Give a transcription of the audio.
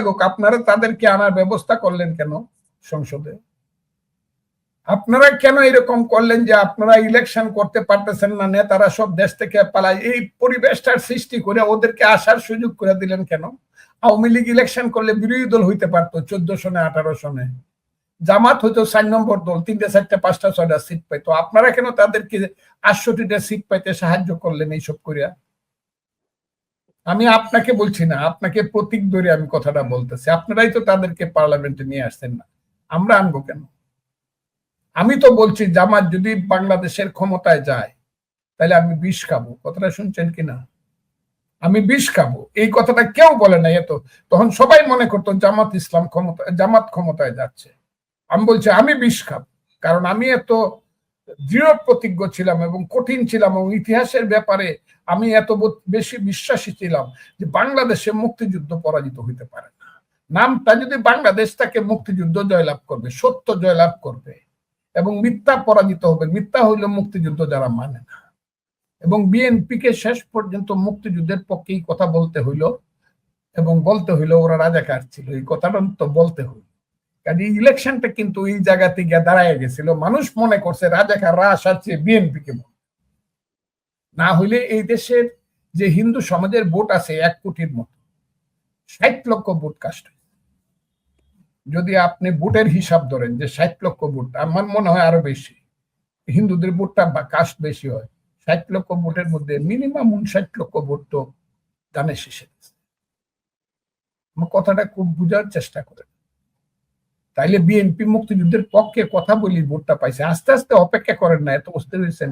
থাকুক, আপনারা তাদেরকে আনার ব্যবস্থা করলেন কেন সংসদে? আপনারা কেন এরকম করলেন যে আপনারা ইলেকশন করতে পারতেছেন না, নেতারা সব দেশ থেকে পালায়, এই পরিবেশটার সৃষ্টি করে ওদেরকে আসার সুযোগ করে দিলেন কেন? আওয়ামী লীগ ইলেকশন করলে বিরোধী দল হইতে পারতো 14 সনে 18 সনে, জামাত হয়তো 4 নম্বর দল, 3টে 4টে 5টা 6টা সিট পাইতো। আপনারা কেন তাদেরকে 68টা সিট পাইতে সাহায্য করলেন এইসব করিয়া? আমি আপনাকে বলছি না, আপনাকে প্রতীক ধরে আমি কথাটা বলতেছি। আপনারাই তো তাদেরকে পার্লামেন্টে নিয়ে আসছেন না, আমরা আনবো কেন? আমি তো বলছি জামাত যদি বাংলাদেশের ক্ষমতায় যায় তাহলে আমি বিষ খাবো। কথাটা শুনছেন কিনা? আমি বিষ খাবো, এই কথাটা কেউ বলে নাই। এত তখন সবাই মনে করতো জামাত ক্ষমতায় যাচ্ছে। আমি বলছি আমি বিষ খাবো, কারণ আমি এত দৃঢ় প্রতিজ্ঞ ছিলাম এবং কঠিন ছিলাম, এবং ইতিহাসের ব্যাপারে আমি এত বেশি বিশ্বাসী ছিলাম যে বাংলাদেশে মুক্তিযুদ্ধ পরাজিত হইতে পারে না। নামটা যদি বাংলাদেশ তাকে মুক্তিযুদ্ধ জয়লাভ করবে, সত্য জয়লাভ করবে এবং মিথ্যা পরাজিত হবে। মিথ্যা হইলে মুক্তিযুদ্ধ যারা মানে না, এবং বিএনপিকে শেষ পর্যন্ত মুক্তিযুদ্ধের পক্ষেই কথা বলতে হইল, এবং বলতে হইলো ওরা রাজাকার ছিল, এই কথাটা তো বলতে হইল। কাজে ইলেকশনটা কিন্তু এই জায়গাতে গিয়ে দাঁড়ায় গেছিল। মানুষ মনে করছে রাজাকাররা আসার চেয়ে বিএনপিকে, না হইলে এই দেশের যে হিন্দু সমাজের ভোট আছে 1 কোটির মতো, 60 লক্ষ ভোট কাস্ট। যদি আপনি ভোটের হিসাব ধরেন যে 60 লক্ষ ভোট, আমার মনে হয় আরো বেশি, হিন্দুদের ভোটটা কাস্ট বেশি হয়। 60 লক্ষ ভোটের মধ্যে মিনিমাম 59 লক্ষ ভোট তো দানের শেষে। আমার কথাটা খুব বুঝার চেষ্টা করেন। তাইলে বিএনপি মুক্তিযুদ্ধের পক্ষে কথা বলি ভোটটা পাইছে। আস্তে আস্তে অপেক্ষা করেন না, এত অস্থির হয়েছেন।